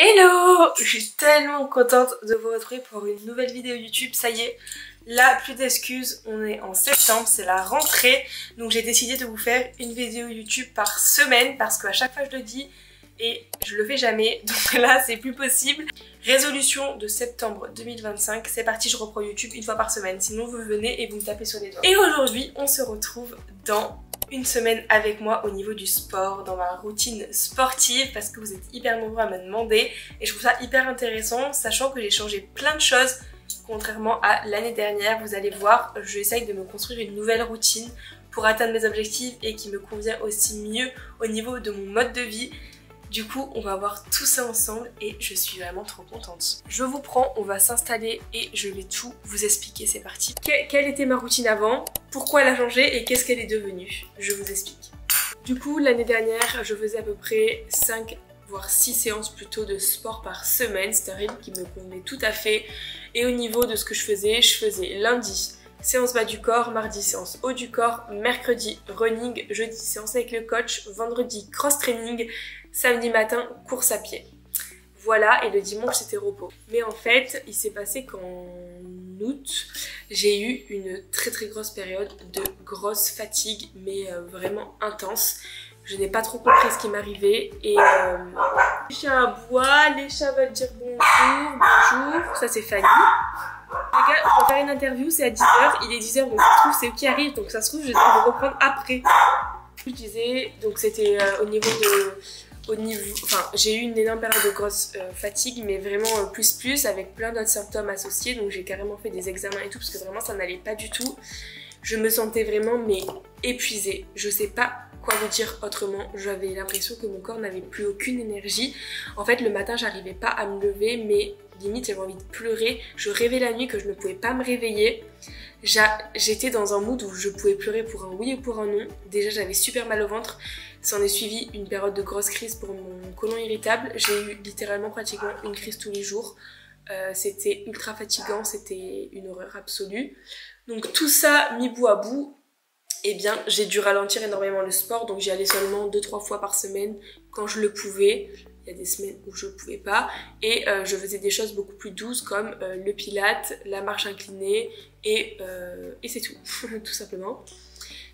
Hello! Je suis tellement contente de vous retrouver pour une nouvelle vidéo YouTube. Ça y est, là, plus d'excuses, on est en septembre, c'est la rentrée. Donc j'ai décidé de vous faire une vidéo YouTube par semaine parce qu'à chaque fois je le dis et je le fais jamais. Donc là, c'est plus possible. Résolution de septembre 2025, c'est parti, je reprends YouTube une fois par semaine. Sinon vous venez et vous me tapez sur les doigts. Et aujourd'hui, on se retrouve dans une semaine avec moi au niveau du sport, dans ma routine sportive, parce que vous êtes hyper nombreux à me demander et je trouve ça hyper intéressant, sachant que j'ai changé plein de choses contrairement à l'année dernière. Vous allez voir, j'essaye de me construire une nouvelle routine pour atteindre mes objectifs et qui me convient aussi mieux au niveau de mon mode de vie. Du coup, on va voir tout ça ensemble et je suis vraiment trop contente. Je vous prends, on va s'installer et je vais tout vous expliquer, c'est parti. Quelle était ma routine avant? Pourquoi elle a changé et qu'est-ce qu'elle est devenue? Je vous explique. Du coup, l'année dernière, je faisais à peu près 5 voire 6 séances plutôt de sport par semaine. C'était un rythme qui me convenait tout à fait. Et au niveau de ce que je faisais lundi séance bas du corps, mardi séance haut du corps, mercredi running, jeudi séance avec le coach, vendredi cross training, samedi matin course à pied. Voilà, et le dimanche c'était repos. Mais en fait, il s'est passé qu'en août, j'ai eu une très grosse période de grosse fatigue, mais vraiment intense. Je n'ai pas trop compris ce qui m'arrivait et les chiens aboient, les chats veulent dire bonjour, ça c'est Fanny. Les gars, on va faire une interview, c'est à 10h, il est 10h donc ça se trouve c'est eux qui arrivent, donc ça se trouve je vais devoir vous reprendre après. Je disais, donc c'était au niveau enfin j'ai eu une énorme période de grosse fatigue, mais vraiment plus avec plein d'autres symptômes associés, donc j'ai carrément fait des examens et tout parce que vraiment ça n'allait pas du tout. Je me sentais vraiment mais épuisée, je sais pas quoi vous dire autrement, j'avais l'impression que mon corps n'avait plus aucune énergie. En fait le matin j'arrivais pas à me lever, mais limite j'avais envie de pleurer, je rêvais la nuit que je ne pouvais pas me réveiller. J'étais dans un mood où je pouvais pleurer pour un oui ou pour un non. Déjà j'avais super mal au ventre, s'en est suivi une période de grosse crise pour mon côlon irritable. J'ai eu littéralement pratiquement une crise tous les jours. C'était ultra fatigant, c'était une horreur absolue. Donc tout ça mis bout à bout, eh bien j'ai dû ralentir énormément le sport, donc j'y allais seulement 2-3 fois par semaine quand je le pouvais. Il y a des semaines où je pouvais pas et je faisais des choses beaucoup plus douces comme le pilate, la marche inclinée et c'est tout, tout simplement.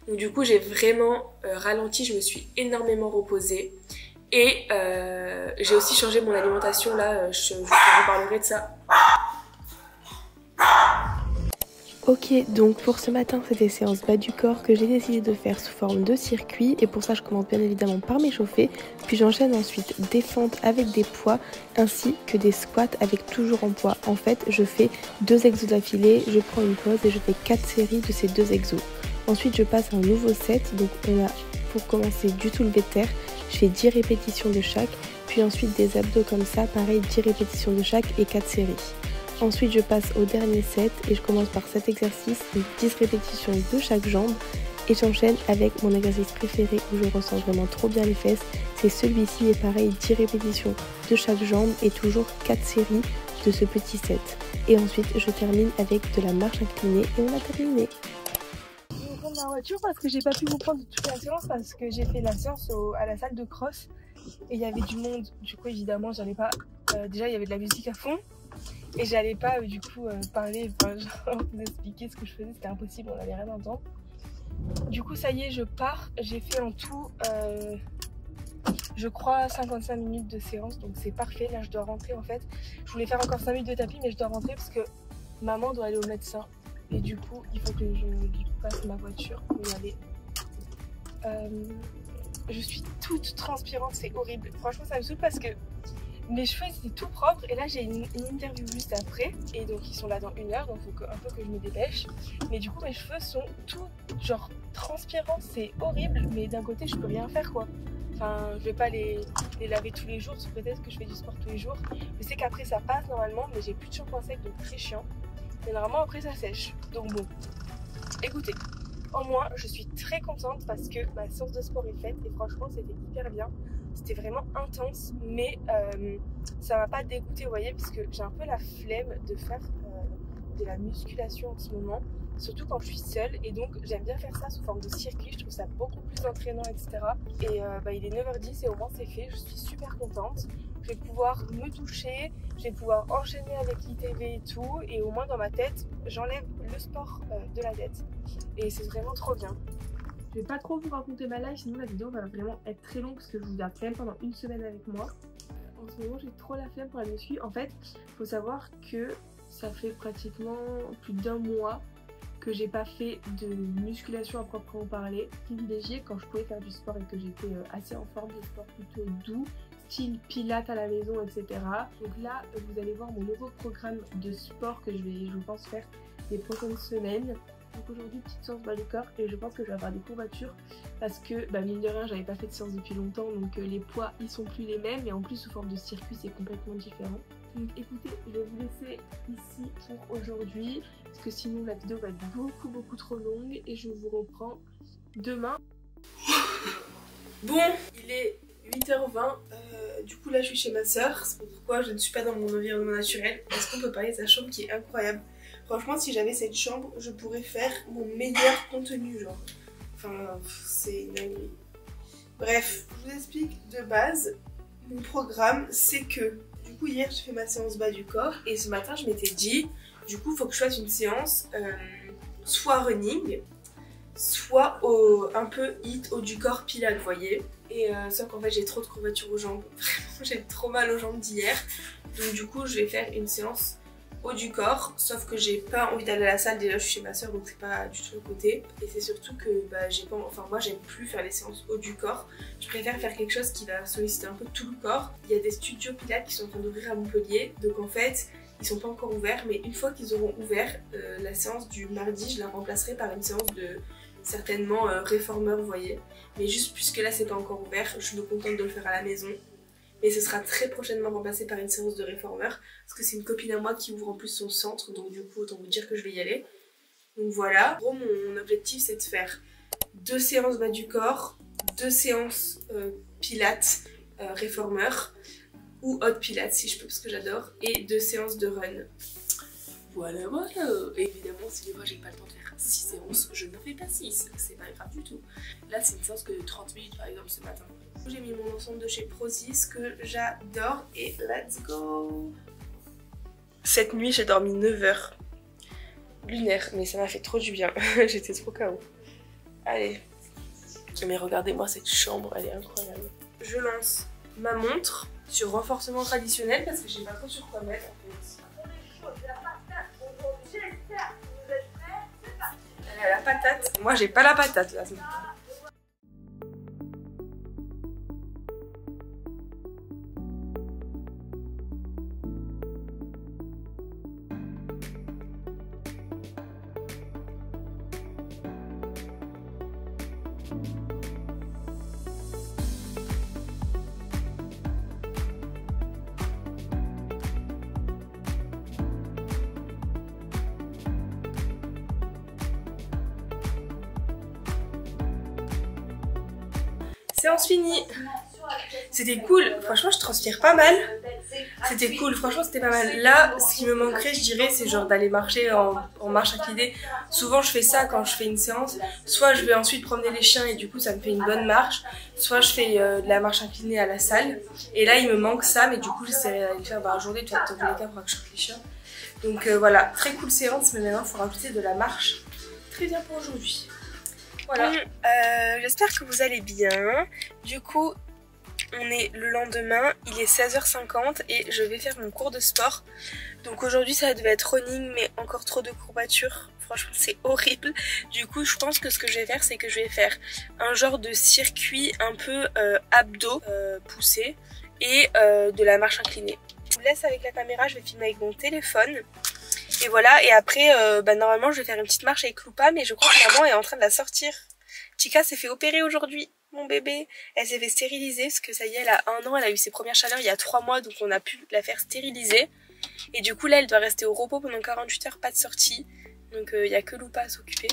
Donc du coup j'ai vraiment ralenti, je me suis énormément reposée et j'ai aussi changé mon alimentation, là je vous reparlerai de ça. Ok, donc pour ce matin, c'est des séances bas du corps que j'ai décidé de faire sous forme de circuit et pour ça je commence bien évidemment par m'échauffer, puis j'enchaîne ensuite des fentes avec des poids ainsi que des squats avec toujours en poids. En fait, je fais 2 exos d'affilée, je prends une pause et je fais 4 séries de ces 2 exos. Ensuite, je passe à un nouveau set, donc on a pour commencer du soulevé de terre, je fais 10 répétitions de chaque, puis ensuite des abdos comme ça, pareil 10 répétitions de chaque et 4 séries. Ensuite je passe au dernier set et je commence par cet exercice de 10 répétitions de chaque jambe et j'enchaîne avec mon exercice préféré où je ressens vraiment trop bien les fesses. C'est celui-ci et pareil 10 répétitions de chaque jambe et toujours 4 séries de ce petit set. Et ensuite je termine avec de la marche inclinée et on a terminé. Je vais prendre ma voiture parce que j'ai pas pu vous prendre toute la séance parce que j'ai fait la séance à la salle de cross et il y avait du monde. Du coup évidemment j'allais pas, déjà il y avait de la musique à fond. Et j'allais pas du coup parler, enfin genre vous expliquer ce que je faisais, c'était impossible, on n'allait rien entendre. Du coup ça y est, je pars, j'ai fait en tout je crois 55 minutes de séance, donc c'est parfait. Là je dois rentrer en fait. Je voulais faire encore 5 minutes de tapis mais je dois rentrer parce que maman doit aller au médecin. Et du coup il faut que je lui passe ma voiture pour y aller. Je suis toute transpirante, c'est horrible. Franchement ça me saoule parce que mes cheveux étaient tout propres et là j'ai une interview juste après et donc ils sont là dans 1 heure, donc il faut un peu que je me dépêche. Mais du coup mes cheveux sont tout genre transpirants, c'est horrible, mais d'un côté je peux rien faire quoi. Enfin je vais pas les laver tous les jours, peut-être que je fais du sport tous les jours. Je sais qu'après ça passe normalement, mais j'ai plus de shampoing sec donc très chiant. Mais normalement après ça sèche, donc bon. Écoutez, au moins je suis très contente parce que ma séance de sport est faite et franchement c'était hyper bien. C'était vraiment intense, mais ça m'a pas dégoûté, vous voyez, parce que j'ai un peu la flemme de faire de la musculation en ce moment, surtout quand je suis seule, et donc j'aime bien faire ça sous forme de circuit, je trouve ça beaucoup plus entraînant, etc. Et il est 9h10 et au moins c'est fait, je suis super contente. Je vais pouvoir me toucher, je vais pouvoir enchaîner avec l'ITV et tout, et au moins dans ma tête, j'enlève le sport de la tête. Et c'est vraiment trop bien. Je vais pas trop vous raconter ma life, sinon la vidéo va vraiment être très longue parce que je vous garde quand même pendant une semaine avec moi. En ce moment j'ai trop la flemme pour la muscu. En fait, faut savoir que ça fait pratiquement plus d'1 mois que j'ai pas fait de musculation à proprement parler. Privilégié quand je pouvais faire du sport et que j'étais assez en forme, des sports plutôt doux, style pilates à la maison, etc. Donc là, vous allez voir mon nouveau programme de sport que je pense faire les prochaines semaines. Donc aujourd'hui, petite séance bas du corps et je pense que je vais avoir des courbatures parce que mine de rien, j'avais pas fait de séance depuis longtemps, donc les poids ils sont plus les mêmes et en plus sous forme de circuit c'est complètement différent. Donc écoutez, je vais vous laisser ici pour aujourd'hui parce que sinon la vidéo va être beaucoup trop longue et je vous reprends demain. Bon, il est 8h20, du coup là je suis chez ma soeur, c'est pourquoi je ne suis pas dans mon environnement naturel. Est-ce qu'on peut parler de sa chambre qui est incroyable? Franchement, si j'avais cette chambre, je pourrais faire mon meilleur contenu, genre. Enfin, c'est une dinguerie. Bref, je vous explique de base. Mon programme, c'est que, du coup, hier, j'ai fait ma séance bas du corps. Et ce matin, je m'étais dit, du coup, il faut que je fasse une séance soit running, soit un peu hit haut du corps pilates, vous voyez. Et sauf qu'en fait, j'ai trop de courbatures aux jambes. Vraiment, j'ai trop mal aux jambes d'hier. Donc, du coup, je vais faire une séance haut du corps, sauf que j'ai pas envie d'aller à la salle, déjà je suis chez ma soeur donc c'est pas du tout le côté, et c'est surtout que moi j'aime plus faire les séances haut du corps, je préfère faire quelque chose qui va solliciter un peu tout le corps. Il y a des studios pilates qui sont en train d'ouvrir à Montpellier, donc en fait ils sont pas encore ouverts, mais une fois qu'ils auront ouvert, la séance du mardi je la remplacerai par une séance de certainement réformeur, vous voyez, mais juste puisque là c'est pas encore ouvert, je me contente de le faire à la maison. Et ce sera très prochainement remplacé par une séance de réformeur parce que c'est une copine à moi qui ouvre en plus son centre, donc du coup autant vous dire que je vais y aller. Donc voilà, en gros mon objectif c'est de faire 2 séances bas du corps, 2 séances pilates réformeur ou hot pilates si je peux parce que j'adore, et 2 séances de run. Voilà. Et évidemment si moi j'ai pas le temps de faire 6 séances, je ne fais pas 6, c'est pas grave du tout. Là c'est une séance que de 30 minutes par exemple ce matin. J'ai mis mon ensemble de chez Prozis que j'adore et let's go. Cette nuit j'ai dormi 9 heures. Lunaire, mais ça m'a fait trop du bien. J'étais trop KO. Allez. Mais regardez-moi cette chambre, elle est incroyable. Je lance ma montre sur renforcement traditionnel parce que j'ai pas trop sur quoi mettre en fait. Elle a la patate. Moi j'ai pas la patate là. Séance finie. C'était cool, franchement je transpire pas mal. C'était cool, franchement c'était pas mal. Là, ce qui me manquerait je dirais c'est genre d'aller marcher en marche inclinée. Souvent je fais ça quand je fais une séance. Soit je vais ensuite promener les chiens et du coup ça me fait une bonne marche. Soit je fais de la marche inclinée à la salle. Et là il me manque ça, mais du coup j'essaierai d'aller le faire dans la journée. De toute façon, dans tous les cas il faudra que je sorte les chiens. Donc voilà, très cool séance, mais maintenant il faut rajouter de la marche. Très bien pour aujourd'hui. Voilà, j'espère que vous allez bien. Du coup, on est le lendemain, il est 16h50 et je vais faire mon cours de sport. Donc aujourd'hui ça devait être running mais encore trop de courbatures. Franchement c'est horrible. Du coup je pense que ce que je vais faire c'est que je vais faire un genre de circuit un peu abdos poussé et de la marche inclinée. Je vous laisse avec la caméra, je vais filmer avec mon téléphone. Et voilà, et après, normalement je vais faire une petite marche avec Loupa, mais je crois que maman est en train de la sortir. Chica s'est fait opérer aujourd'hui, mon bébé. Elle s'est fait stériliser, parce que ça y est, elle a 1 an, elle a eu ses premières chaleurs il y a 3 mois, donc on a pu la faire stériliser. Et du coup là, elle doit rester au repos pendant 48 heures, pas de sortie. Donc il n'y a que Loupa à s'occuper.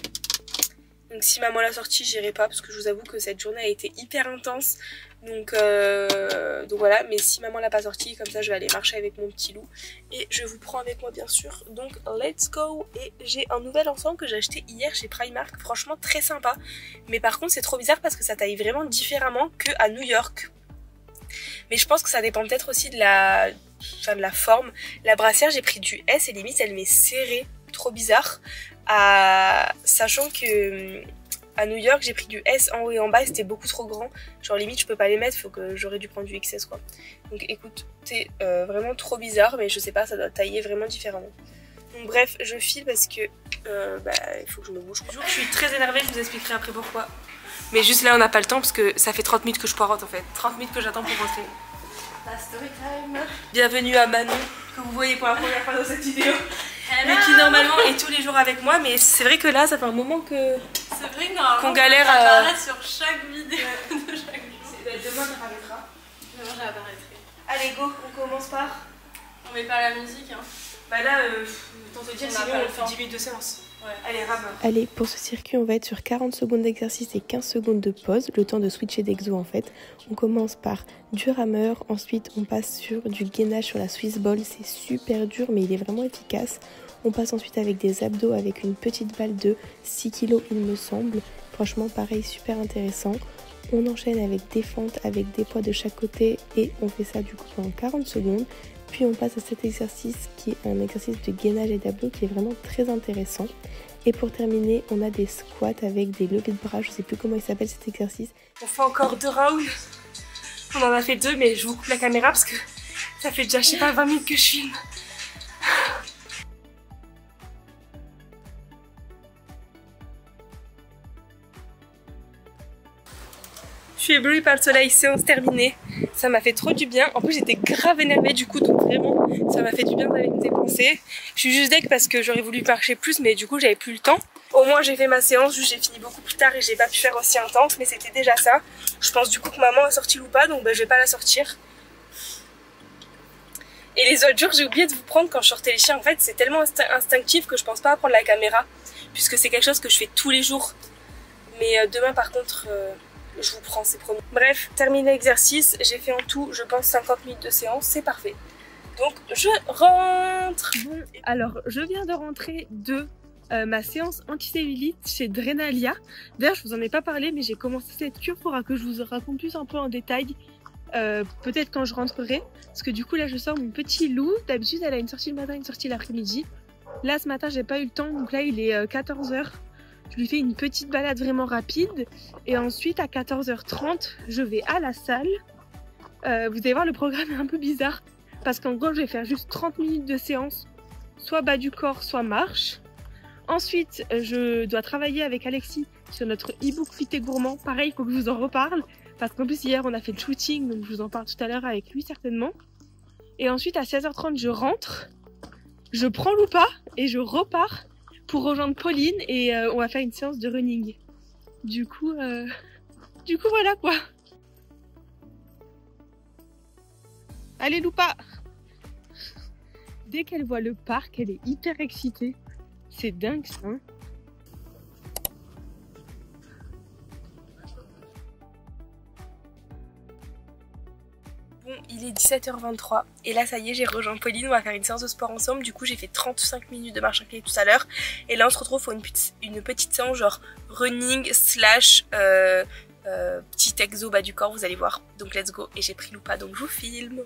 Donc si maman l'a sortie, j'irai pas parce que je vous avoue que cette journée a été hyper intense. Donc voilà, mais si maman l'a pas sortie, comme ça je vais aller marcher avec mon petit loup. Et je vous prends avec moi bien sûr. Donc let's go. Et j'ai un nouvel ensemble que j'ai acheté hier chez Primark. Franchement très sympa. Mais par contre c'est trop bizarre parce que ça taille vraiment différemment qu'à New York. Mais je pense que ça dépend peut-être aussi de la forme. La brassière j'ai pris du S et limite elle m'est serrée. Trop bizarre. Sachant que à New York j'ai pris du S en haut et en bas et c'était beaucoup trop grand. Genre limite je peux pas les mettre, faut que j'aurais dû prendre du XS quoi. Donc écoute, c'est vraiment trop bizarre mais je sais pas, ça doit tailler vraiment différemment. Donc bref, je file parce que il faut que je me bouge quoi. Je suis très énervée, je vous expliquerai après pourquoi. Mais juste là on n'a pas le temps parce que ça fait 30 minutes que je poirote en fait. 30 minutes que j'attends pour rentrer. La story time. Bienvenue à Manon, que vous voyez pour la première fois dans cette vidéo. Mais qui normalement est tous les jours avec moi, mais c'est vrai que là ça fait un moment que qu'on galère à apparaître sur chaque vidéo de chaque jour. Demain j'apparaîtra. Demain j'apparaîtrai. Allez go, on commence par... On met pas la musique hein. Bah là, autant te dire sinon on fait 10 minutes de séance. Ouais. Allez rameur. Allez, pour ce circuit on va être sur 40 secondes d'exercice et 15 secondes de pause, le temps de switcher d'exo en fait. On commence par du rameur, ensuite on passe sur du gainage sur la Swiss ball, c'est super dur mais il est vraiment efficace. On passe ensuite avec des abdos avec une petite balle de 6 kg il me semble. Franchement pareil, super intéressant. On enchaîne avec des fentes avec des poids de chaque côté et on fait ça du coup pendant 40 secondes. Puis on passe à cet exercice qui est un exercice de gainage et d'abdos qui est vraiment très intéressant. Et pour terminer, on a des squats avec des levées de bras, je sais plus comment il s'appelle cet exercice. On fait encore 2 rounds. On en a fait 2 mais je vous coupe la caméra parce que ça fait déjà je sais pas 20 minutes que je filme. Je suis éblouie par le soleil, séance terminée. Ça m'a fait trop du bien. En plus j'étais grave énervée du coup, donc vraiment ça m'a fait du bien d'aller me dépenser. Je suis juste deg parce que j'aurais voulu marcher plus mais du coup j'avais plus le temps. Au moins j'ai fait ma séance, juste j'ai fini beaucoup plus tard et j'ai pas pu faire aussi intense mais c'était déjà ça. Je pense du coup que maman a sorti Loupa donc je vais pas la sortir. Et les autres jours j'ai oublié de vous prendre quand je sortais les chiens. En fait c'est tellement instinctif que je pense pas à prendre la caméra puisque c'est quelque chose que je fais tous les jours. Mais demain par contre... je vous prends, c'est promis. Bref, terminé l'exercice, j'ai fait en tout, je pense 50 minutes de séance, c'est parfait. Donc je rentre. Bon, alors je viens de rentrer de ma séance anticellulite chez Drenalia. D'ailleurs je vous en ai pas parlé mais j'ai commencé cette cure, faudra que je vous raconte plus un peu en détail. Peut-être quand je rentrerai. Parce que du coup là je sors mon petit loup. D'habitude elle a une sortie le matin, une sortie l'après-midi. Là ce matin j'ai pas eu le temps, donc là il est 14 h. Je lui fais une petite balade vraiment rapide et ensuite à 14 h 30 je vais à la salle. Vous allez voir le programme est un peu bizarre parce qu'en gros je vais faire juste 30 minutes de séance, soit bas du corps soit marche. Ensuite je dois travailler avec Alexis sur notre e-book Fit et Gourmand. Pareil il faut que je vous en reparle parce qu'en plus hier on a fait le shooting donc je vous en parle tout à l'heure avec lui certainement. Et ensuite à 16 h 30 je rentre, je prends Loupa et je repars pour rejoindre Pauline et on va faire une séance de running. Du coup voilà quoi. Allez Loupa. Dès qu'elle voit le parc, elle est hyper excitée. C'est dingue ça. Hein. Bon, il est 17 h 23 et là ça y est j'ai rejoint Pauline, on va faire une séance de sport ensemble. Du coup j'ai fait 35 minutes de marche inclinée tout à l'heure et là on se retrouve pour une petite séance genre running slash petit exo bas du corps, vous allez voir. Donc let's go. Et j'ai pris Loupa donc je vous filme.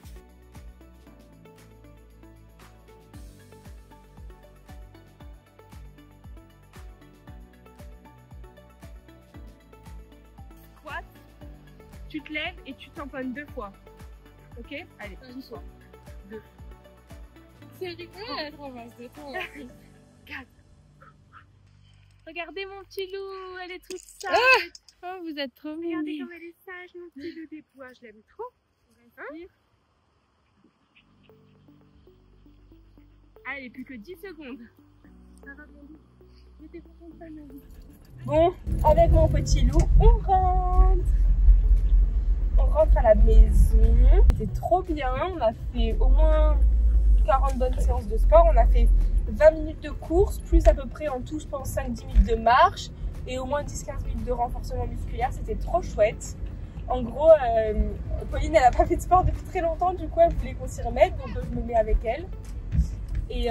Squat, tu te lèves et tu tamponnes 2 fois. Ok, allez, 1 fois. 2. C'est rigolo la province de temps. 4. Regardez mon petit loup, elle est toute sage. Oh, vous êtes trop mignons. Regardez comme elle est sage, mon petit loup des bois, je l'aime trop. Hein? Allez, plus que 10 secondes. Ça va, mon loup. J'étais contente de ma vie. Bon, avec mon petit loup, on rentre. On rentre à la maison. C'était trop bien. On a fait au moins 40 bonnes séances de sport. On a fait 20 minutes de course, plus à peu près en tout, je pense, 5-10 minutes de marche. et au moins 10-15 minutes de renforcement musculaire, c'était trop chouette. En gros, Pauline elle a pas fait de sport depuis très longtemps, du coup elle voulait qu'on s'y remette, donc je me mets avec elle. Et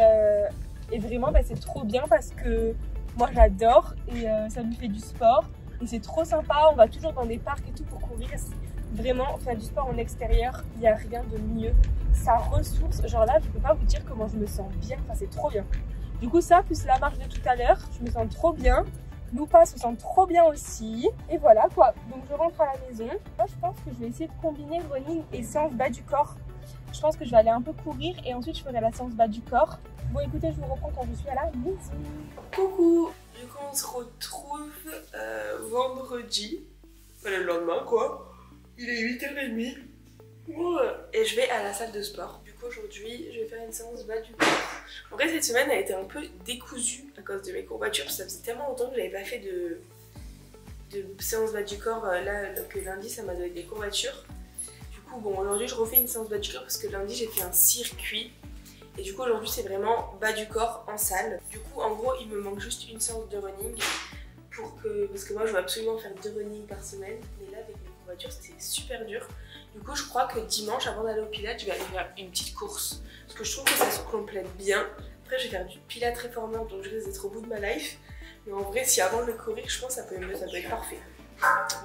vraiment bah, c'est trop bien parce que moi j'adore et ça me fait du sport et c'est trop sympa, on va toujours dans des parcs et tout pour courir. Vraiment faire du sport en extérieur, il n'y a rien de mieux, ça ressource, genre là je peux pas vous dire comment je me sens bien, enfin c'est trop bien. Du coup ça plus la marche de tout à l'heure, je me sens trop bien. Loupa se sent trop bien aussi. Et voilà quoi. Donc je rentre à la maison. Moi je pense que je vais essayer de combiner running et séance bas du corps. Je pense que je vais aller un peu courir et ensuite je ferai la séance bas du corps. Bon écoutez, je vous reprends quand je suis à la maison. Coucou. Du coup on se retrouve vendredi. Enfin, le lendemain quoi. Il est 8h30. Et je vais à la salle de sport. Du coup aujourd'hui je vais faire une séance bas du corps. En vrai cette semaine a été un peu décousue à cause de mes courbatures. Ça faisait tellement longtemps que j'avais pas fait de séance bas du corps. Là donc lundi ça m'a donné des courbatures. Du coup bon aujourd'hui je refais une séance bas du corps parce que lundi j'ai fait un circuit. Et du coup aujourd'hui c'est vraiment bas du corps en salle. Du coup en gros il me manque juste une séance de running. Parce que moi je veux absolument faire 2 running par semaine. Mais là avec mes courbatures c'était super dur. Du coup, je crois que dimanche, avant d'aller au pilates, je vais aller faire une petite course. Parce que je trouve que ça se complète bien. Après, je vais faire du pilates réformeur, donc je risque d'être au bout de ma life. Mais en vrai, si avant de courir, je pense que ça peut être parfait.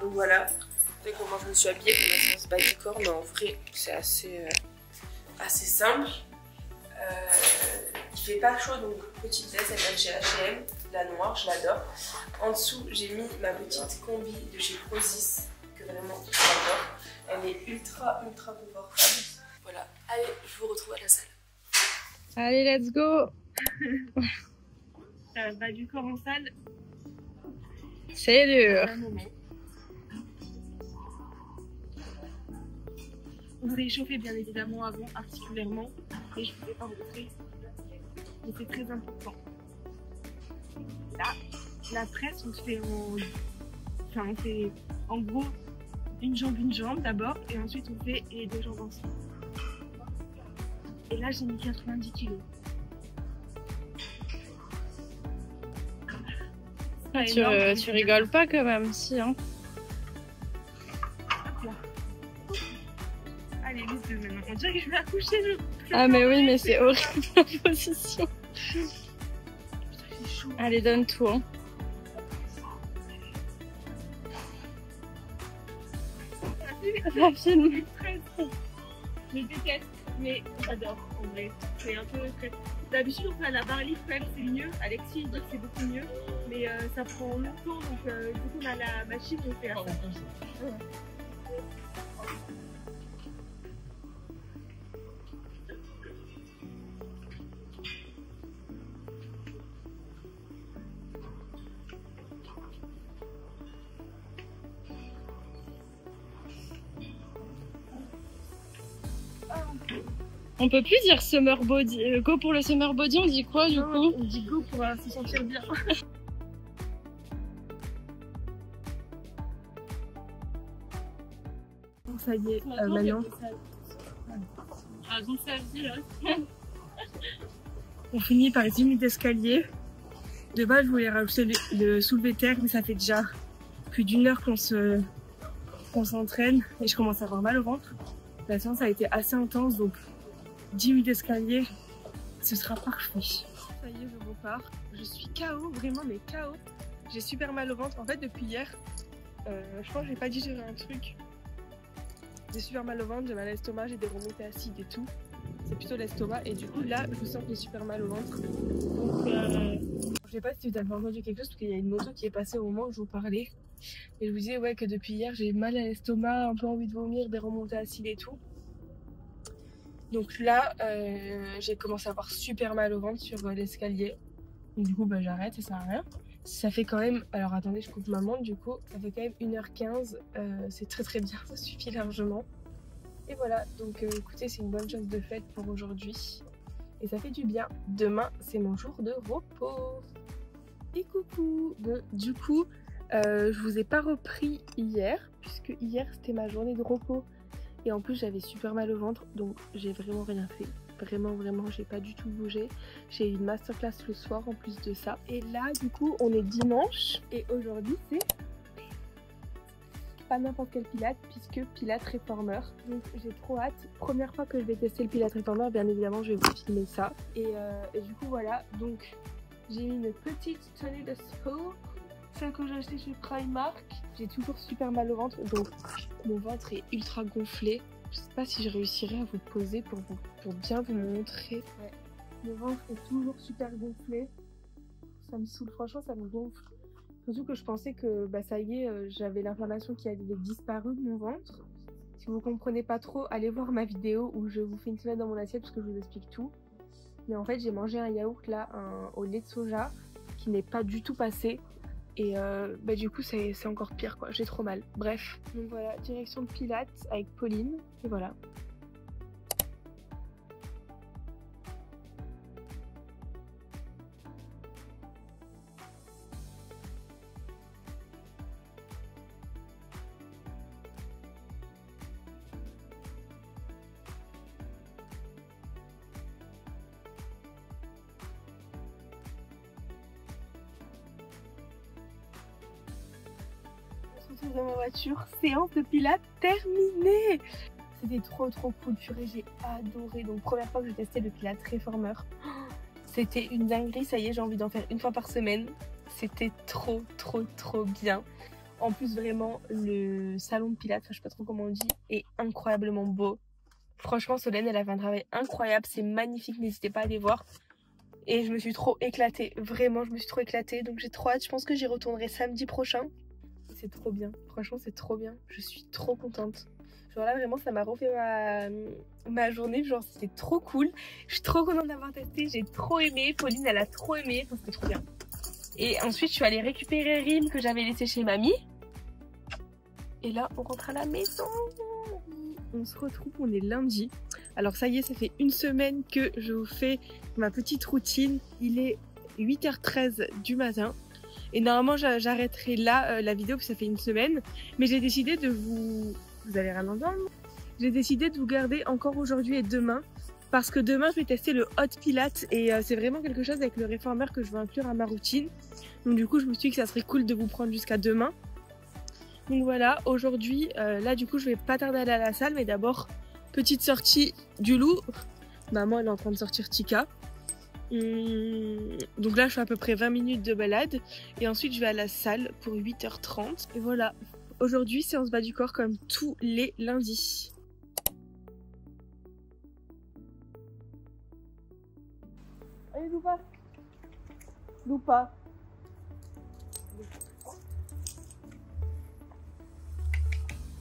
Donc voilà. Vous savez comment je me suis habillée pour ma séance bas du corps, mais en vrai, c'est assez simple. Il fait pas chaud, donc petite veste, elle vient de chez H&M, la noire, je l'adore. En dessous, j'ai mis ma petite combi de chez Prozis, que vraiment j'adore. Elle est ultra confortable. Voilà, allez, je vous retrouve à la salle. Allez, let's go. Bas du corps en salle. C'est dur. On s'est échauffé bien évidemment avant, articulairement. Et je ne pouvais pas montrer. Mais c'est très important. Là, la presse, on se fait en gros une jambe d'abord et ensuite on fait les 2 jambes ensemble. Et là j'ai mis 90 kg. Tu rigoles pas quand même, si hein. Allez, les 2 maintenant. On dirait que je vais accoucher. Ah mais oui, mais c'est horrible la position. Allez, donne tout hein. La film. Je déteste, mais j'adore en vrai. C'est un peu très... D'habitude on fait à la barre lift quand même, c'est mieux. Alexis il dit que c'est beaucoup mieux, mais ça prend longtemps donc du coup on a la machine on fait à ça. On peut plus dire summer body. Go pour le summer body, on dit quoi du coup? On dit go pour se sentir bien. Bon, ça y est, maintenant. Ah, donc ça dit là. On finit par 10 minutes d'escalier. De base, je voulais rajouter le soulevé terre, mais ça fait déjà plus d'1 heure qu'on s'entraîne et je commence à avoir mal au ventre. La séance a été assez intense, donc 10 minutes d'escalier, ce sera parfait. Ça y est, je repars. Je suis KO, vraiment, mais KO. J'ai super mal au ventre. En fait, depuis hier, je pense que j'ai pas digéré un truc. J'ai super mal au ventre, j'ai mal à l'estomac, j'ai des remontées acides et tout. C'est plutôt l'estomac. Et du coup, là, je sens que j'ai super mal au ventre. Donc, je sais pas si vous avez entendu quelque chose, parce qu'il y a une moto qui est passée au moment où je vous parlais. Et je vous disais ouais, que depuis hier, j'ai mal à l'estomac, un peu envie de vomir, des remontées acides et tout. Donc là, j'ai commencé à avoir super mal au ventre sur l'escalier. Du coup, bah, j'arrête, ça sert à rien. Ça fait quand même... Alors attendez, je coupe ma montre du coup. Ça fait quand même 1h15. C'est très bien, ça suffit largement. Et voilà, donc écoutez, c'est une bonne chose de faite pour aujourd'hui. Et ça fait du bien. Demain, c'est mon jour de repos. Et coucou. Bon, du coup, je vous ai pas repris hier, puisque hier, c'était ma journée de repos. Et en plus, j'avais super mal au ventre, donc j'ai vraiment rien fait. vraiment j'ai pas du tout bougé. J'ai eu une masterclass le soir en plus de ça. Et là du coup on est dimanche et aujourd'hui c'est pas n'importe quel Pilates puisque Pilates Reformer. Donc j'ai trop hâte. Première fois que je vais tester le Pilates Reformer, bien évidemment je vais vous filmer ça. Et du coup voilà, donc j'ai mis une petite tenue de sport, celle que j'ai achetée chez Primark. J'ai toujours super mal au ventre, donc mon ventre est ultra gonflé. Je sais pas si je réussirai à vous poser pour bien vous montrer. Ouais. Mon ventre est toujours super gonflé. Ça me saoule, franchement ça me gonfle. Surtout que je pensais que bah ça y est, j'avais l'inflammation qui avait disparu de mon ventre. Si vous comprenez pas trop, allez voir ma vidéo où je vous fais une semaine dans mon assiette parce que je vous explique tout. Mais en fait j'ai mangé un yaourt là au lait de soja qui n'est pas du tout passé. Et bah du coup c'est encore pire quoi, j'ai trop mal. Bref, donc voilà, direction de Pilates avec Pauline, et voilà. Dans ma voiture, séance de Pilates terminée. C'était trop cool, purée, j'ai adoré. Donc première fois que j'ai testé le Pilates Reformer, c'était une dinguerie, ça y est j'ai envie d'en faire une fois par semaine. C'était trop bien. En plus vraiment le salon de Pilates, je sais pas trop comment on dit, est incroyablement beau. Franchement Solène elle a fait un travail incroyable, c'est magnifique, n'hésitez pas à aller voir. Et je me suis trop éclatée, vraiment je me suis trop éclatée, donc j'ai trop hâte, je pense que j'y retournerai samedi prochain. C'est trop bien, franchement c'est trop bien, je suis trop contente. Genre là vraiment ça m'a refait ma journée, genre c'était trop cool. Je suis trop contente d'avoir testé, j'ai trop aimé, Pauline elle a trop aimé, enfin, c'était trop bien. Et ensuite je suis allée récupérer Rim que j'avais laissé chez mamie. Et là on rentre à la maison. On se retrouve, on est lundi. Alors ça y est, ça fait une semaine que je vous fais ma petite routine. Il est 8h13 du matin. Et normalement j'arrêterai là la vidéo parce que ça fait une semaine. Mais j'ai décidé de vous... Vous avez rien entendu? J'ai décidé de vous garder encore aujourd'hui et demain. Parce que demain je vais tester le Hot Pilates. Et c'est vraiment quelque chose avec le Reformer que je veux inclure à ma routine. Donc du coup je me suis dit que ça serait cool de vous prendre jusqu'à demain. Donc voilà, aujourd'hui, là du coup je vais pas tarder à aller à la salle. Mais d'abord, petite sortie du loup. Maman elle est en train de sortir Tika. Donc là je fais à peu près 20 minutes de balade et ensuite je vais à la salle pour 8h30 et voilà, aujourd'hui séance bas du corps comme tous les lundis. Allez Loupa, Loupa.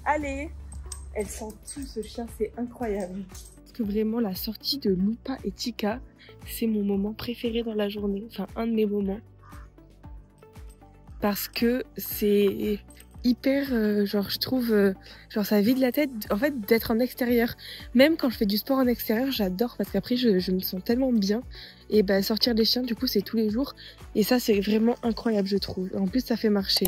Allez, elle sent tout ce chien, c'est incroyable. Que vraiment la sortie de Loupa et Tika, c'est mon moment préféré dans la journée, enfin un de mes moments, parce que c'est hyper genre je trouve genre ça vide la tête en fait d'être en extérieur. Même quand je fais du sport en extérieur j'adore parce qu'après je me sens tellement bien et bah sortir les chiens du coup c'est tous les jours et ça c'est vraiment incroyable je trouve. En plus ça fait marcher.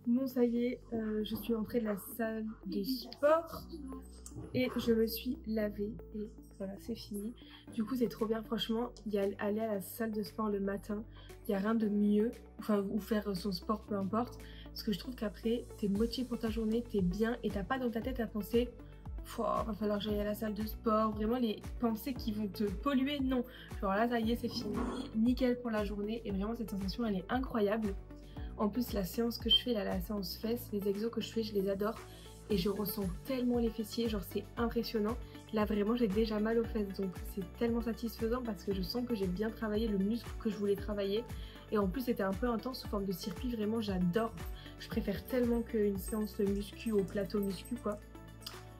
Bon ça y est, je suis entrée de la salle de sport et je me suis lavée et voilà c'est fini. Du coup c'est trop bien franchement, aller à la salle de sport le matin, il n'y a rien de mieux, enfin ou faire son sport peu importe, parce que je trouve qu'après t'es motivé pour ta journée, t'es bien et t'as pas dans ta tête à penser va falloir que j'aille à la salle de sport, vraiment les pensées qui vont te polluer, non. Genre là ça y est c'est fini, nickel pour la journée et vraiment cette sensation elle est incroyable. En plus la séance que je fais là, la séance fesses, les exos que je fais je les adore et je ressens tellement les fessiers, genre c'est impressionnant. Là vraiment j'ai déjà mal aux fesses donc c'est tellement satisfaisant parce que je sens que j'ai bien travaillé le muscle que je voulais travailler. Et en plus c'était un peu intense sous forme de circuit, vraiment j'adore. Je préfère tellement qu'une séance de muscu au plateau muscu quoi.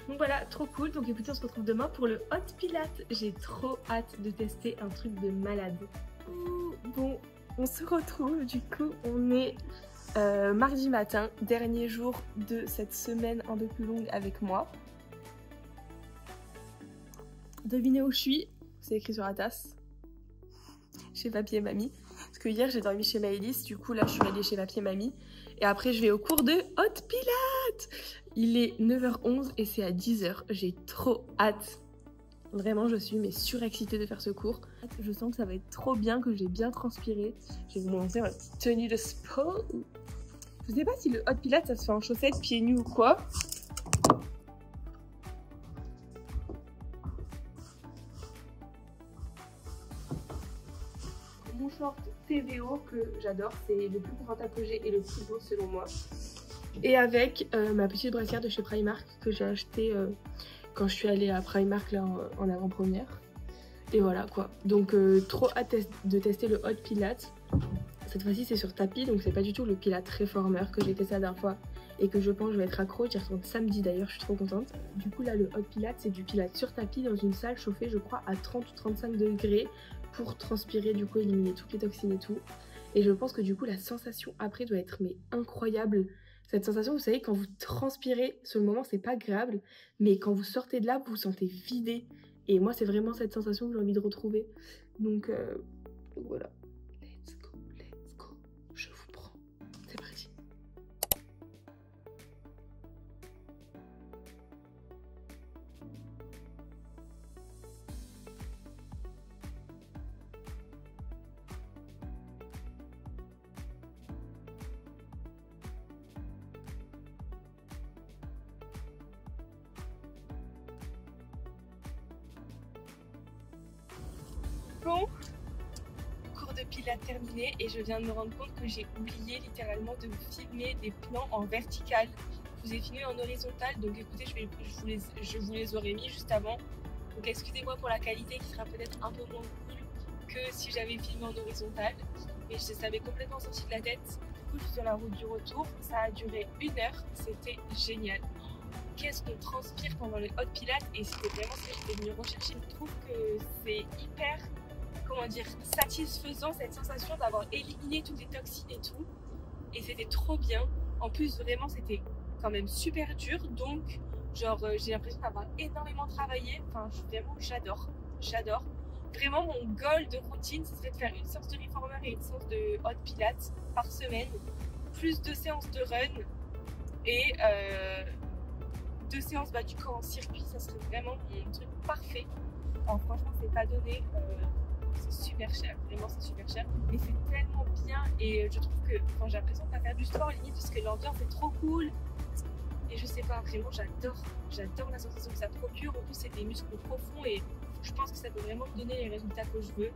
Donc voilà, trop cool. Donc écoutez, on se retrouve demain pour le Hot Pilates. J'ai trop hâte de tester un truc de malade. Bon, on se retrouve, du coup on est mardi matin, dernier jour de cette semaine un peu plus longue avec moi. Devinez où je suis, c'est écrit sur la tasse. Chez Papy et Mamie. Parce que hier j'ai dormi chez Maëlys, du coup là je suis allée chez Papy et Mamie. Et après je vais au cours de Hot Pilates. Il est 9h11 et c'est à 10h. J'ai trop hâte. Vraiment je suis surexcitée de faire ce cours. Je sens que ça va être trop bien, que j'ai bien transpiré. Je vais vous montrer ma petite tenue de sport. Je sais pas si le Hot Pilates ça se fait en chaussettes, pieds nus ou quoi. Mon short TVO que j'adore, c'est le plus confortable que j'ai et le plus beau selon moi. Et avec ma petite brassière de chez Primark que j'ai acheté quand je suis allée à Primark là en avant-première. Et voilà quoi. Donc trop hâte de tester le Hot Pilates. Cette fois-ci c'est sur tapis, donc c'est pas du tout le Pilates Reformer que j'ai testé la dernière fois et que je pense que je vais être accro. J'y retourne samedi d'ailleurs, je suis trop contente. Du coup là le Hot Pilates c'est du Pilates sur tapis dans une salle chauffée je crois à 30 ou 35 degrés pour transpirer, du coup éliminer toutes les toxines et tout. Et je pense que du coup la sensation après doit être incroyable. Cette sensation, vous savez, quand vous transpirez, sur le moment c'est pas agréable, mais quand vous sortez de là, vous vous sentez vidé. Et moi c'est vraiment cette sensation que j'ai envie de retrouver. Donc voilà. Let's go, je vous prends. C'est parti. Bon, cours de pilates terminé et je viens de me rendre compte que j'ai oublié littéralement de vous filmer des plans en vertical. Je vous ai filmé en horizontal, donc écoutez, je vous les aurais mis juste avant. Donc excusez-moi pour la qualité qui sera peut-être un peu moins cool que si j'avais filmé en horizontal. Mais ça m'est complètement sorti de la tête. Du coup, je suis sur la route du retour. Ça a duré 1 heure, c'était génial. Qu'est-ce qu'on transpire pendant le Hot Pilates et c'était vraiment ce que j'étais venue rechercher. Je trouve que c'est hyper, comment dire, satisfaisant cette sensation d'avoir éliminé toutes les toxines et tout. Et c'était trop bien. En plus, vraiment, c'était quand même super dur. Donc, genre, j'ai l'impression d'avoir énormément travaillé. Enfin, vraiment, j'adore. J'adore. Vraiment, mon goal de routine, ce serait de faire une séance de reformer et une séance de Hot Pilates par semaine. Plus 2 séances de run. Et 2 séances du corps en circuit. Ça serait vraiment mon truc parfait. Alors, franchement, c'est pas donné. C'est super cher, vraiment c'est super cher, mais c'est tellement bien et je trouve que j'ai l'impression de pas faire du sport limite parce que l'ambiance est trop cool et je sais pas, vraiment j'adore la sensation que ça procure. En plus c'est des muscles profonds et je pense que ça peut vraiment me donner les résultats que je veux.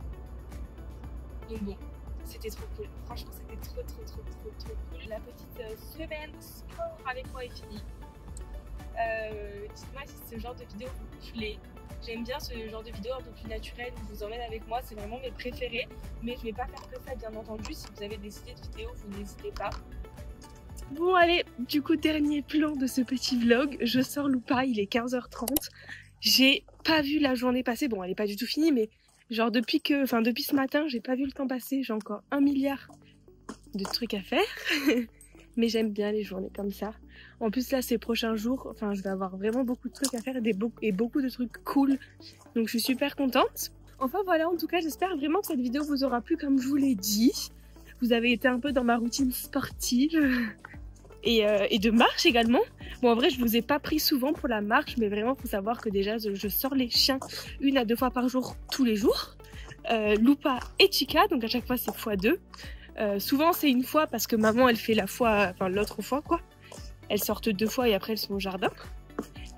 Donc bon, c'était trop cool, franchement c'était trop cool. La petite semaine sport avec moi est finie. Dites-moi si ce genre de vidéo vous plaît. J'aime bien ce genre de vidéo un peu plus naturel où je vous emmène avec moi, c'est vraiment mes préférés. Mais je vais pas faire que ça bien entendu, si vous avez des idées de vidéos, vous n'hésitez pas. Bon allez, du coup dernier plan de ce petit vlog, je sors Loupa, il est 15h30. J'ai pas vu la journée passer, bon elle est pas du tout finie mais genre depuis ce matin j'ai pas vu le temps passer, j'ai encore 1 milliard de trucs à faire. Mais j'aime bien les journées comme ça. En plus là ces prochains jours, je vais avoir vraiment beaucoup de trucs à faire et beaucoup de trucs cool. Donc je suis super contente. Enfin voilà, en tout cas j'espère vraiment que cette vidéo vous aura plu comme je vous l'ai dit. Vous avez été un peu dans ma routine sportive et de marche également. Bon en vrai je vous ai pas pris souvent pour la marche, mais vraiment faut savoir que déjà je sors les chiens 1 à 2 fois par jour tous les jours. Loupa et Chica, donc à chaque fois c'est x2. Souvent c'est 1 fois parce que maman elle fait l'autre fois quoi. Elles sortent 2 fois et après elles sont au jardin.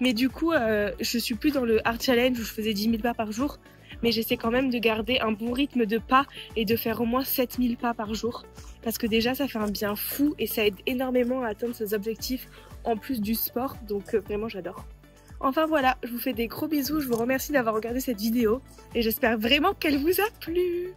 Mais du coup je suis plus dans le hard challenge où je faisais 10 000 pas par jour. Mais j'essaie quand même de garder un bon rythme de pas et de faire au moins 7 000 pas par jour. Parce que déjà ça fait un bien fou et ça aide énormément à atteindre ses objectifs en plus du sport. Donc vraiment j'adore. Enfin voilà, je vous fais des gros bisous, je vous remercie d'avoir regardé cette vidéo et j'espère vraiment qu'elle vous a plu.